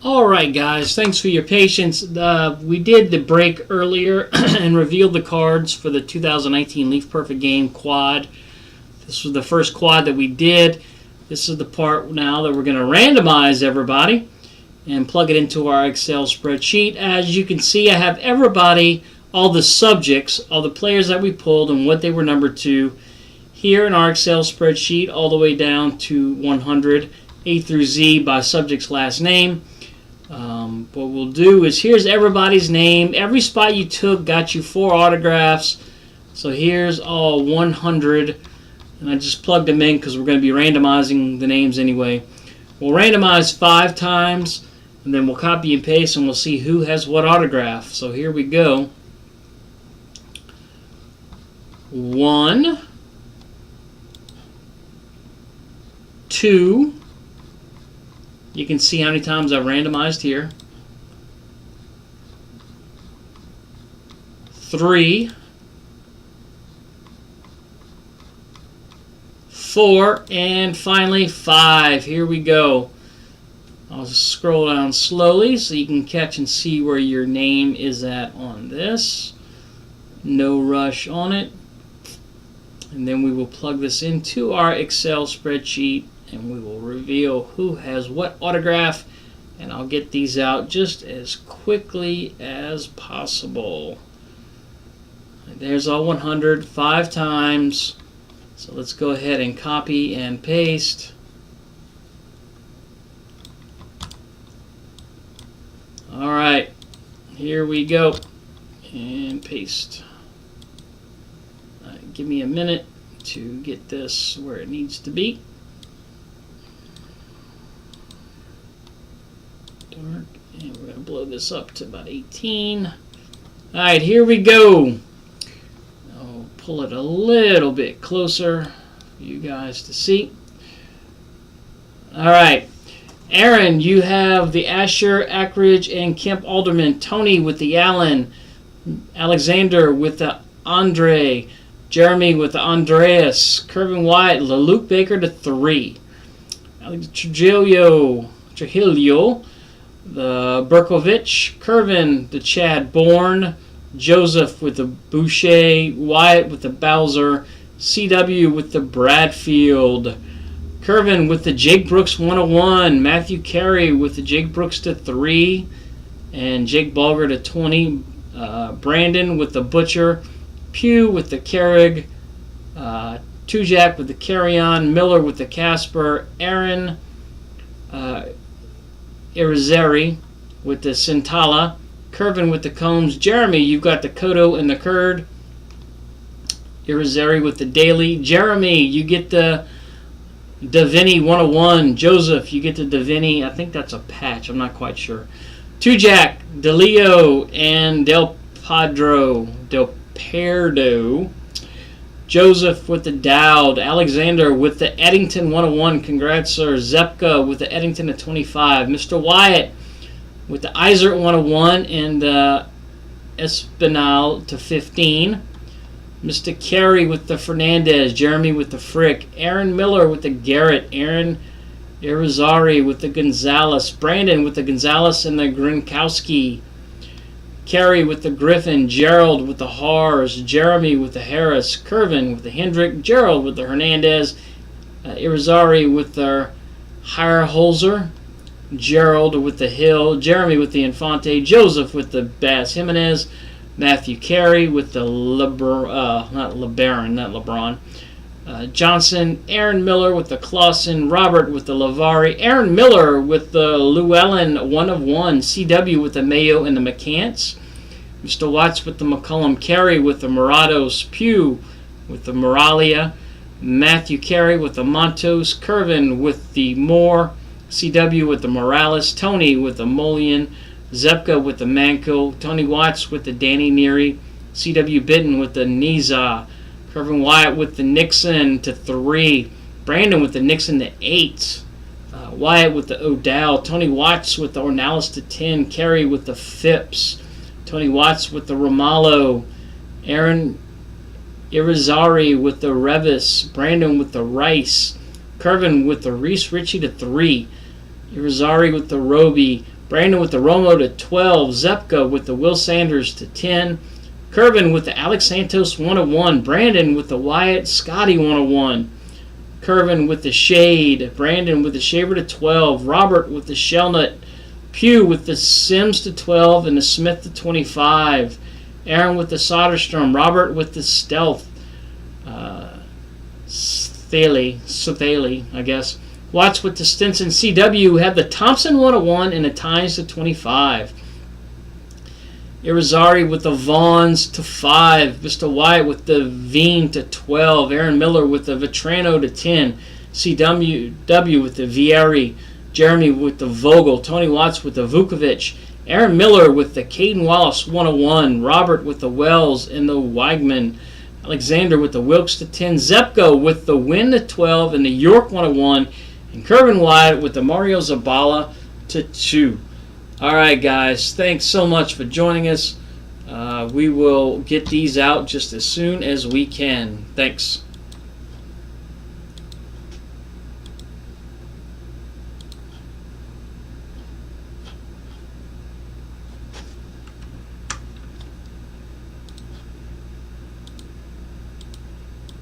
Alright guys, thanks for your patience. We did the break earlier and revealed the cards for the 2019 Leaf Perfect Game quad. This was the first quad that we did. This is the part now that we're going to randomize everybody and plug it into our Excel spreadsheet. As you can see, I have everybody, all the subjects, all the players that we pulled and what they were numbered to here in our Excel spreadsheet, all the way down to 100, A through Z by subject's last name. What we'll do is, here's everybody's name. Every spot you took got you 4 autographs. So here's all 100. And I just plugged them in because we're going to be randomizing the names anyway. We'll randomize 5 times, and then we'll copy and paste, and we'll see who has what autograph. So here we go. 1, 2. You can see how many times I've randomized here. 3, 4, and finally 5. Here we go. I'll just scroll down slowly so you can catch and see where your name is at on this. No rush on it. And then we will plug this into our Excel spreadsheet and we will reveal who has what autograph, and I'll get these out just as quickly as possible. There's all 100, 5 times. So let's go ahead and copy and paste. Alright, here we go. And paste. Give me a minute to get this where it needs to be. Dark, and we're going to blow this up to about 18. Alright, here we go. I'll pull it a little bit closer for you guys to see. Alright, Aaron, you have the Asher, Ackridge, and Kemp Alderman. Tony with the Allen. Alexander with the Andre. Jeremy with the Andreas. Kervin White, Luke Baker to 3. Trujillo, the Berkovich. Kervin, the Chad Bourne. Joseph with the Boucher. Wyatt with the Bowser. CW with the Bradfield. Kervin with the Jake Brooks 101. Matthew Carey with the Jake Brooks to 3. And Jake Bulger to 20. Brandon with the Butcher. Pugh with the Carrig. Tujak with the Carry-On. Miller with the Casper. Aaron Irizarry with the Sintala. Kervin with the Combs. Jeremy, you've got the Kodo and the Kurd. Irizarry with the Daily. Jeremy, you get the Davini 101. Joseph, you get the Davini. I think that's a patch. I'm not quite sure. Tujak, DeLeo, and Del Pardo. Joseph with the Dowd. Alexander with the Eddington 101. Congrats, sir. Zepka with the Eddington at 25. Mr. Wyatt with the Isert 101 and the Espinal to 15. Mr. Carey with the Fernandez. Jeremy with the Frick. Aaron Miller with the Garrett. Aaron Irizarry with the Gonzalez. Brandon with the Gonzalez and the Grinkowski. Carey with the Griffin. Gerald with the Hars. Jeremy with the Harris. Kervin with the Hendrick. Gerald with the Hernandez. Irizarry with the Hierholzer. Gerald with the Hill. Jeremy with the Infante. Joseph with the Bass Jimenez. Matthew Carey with the LeBron. Johnson. Aaron Miller with the Clausen. Robert with the Lavari. Aaron Miller with the Llewellyn 1 of 1. CW with the Mayo and the McCants. Mr. Watts with the McCullum. Carey with the Morados. Pugh with the Moralia. Matthew Carey with the Montos. Kervin with the Moore. CW with the Morales. Tony with the Molian. Zepka with the Manco. Tony Watts with the Danny Neary. CW Bitten with the Niza. Kervin Wyatt with the Nixon to 3. Brandon with the Nixon to 8. Wyatt with the O'Dowd. Tony Watts with the Ornalis to 10. Carey with the Phipps. Tony Watts with the Romalo. Aaron Irizarry with the Revis. Brandon with the Rice. Kervin with the Reese Ritchie to 3. Irizarry with the Roby. Brandon with the Romo to 12. Zepka with the Will Sanders to 10. Kervin with the Alex Santos 101. Brandon with the Wyatt Scotty 101. Kervin with the Shade. Brandon with the Shaver to 12. Robert with the Shellnut. Pugh with the Sims to 12 and the Smith to 25. Aaron with the Soderstrom. Robert with the Stealth. Staley, I guess. Watts with the Stinson. CW had the Thompson 101 and the Tynes to 25. Irizarry with the Vaughns to 5. Mr. Wyatt with the Veen to 12. Aaron Miller with the Vetrano to 10. CW with the Vieri. Jeremy with the Vogel. Tony Watts with the Vukovic. Aaron Miller with the Caden Wallace 101. Robert with the Wells and the Weigman. Alexander with the Wilkes to 10. Zepko with the Win to 12 and the York 101. And Kervin Wyatt with the Mario Zabala to 2. All right, guys. Thanks so much for joining us. We will get these out just as soon as we can. Thanks.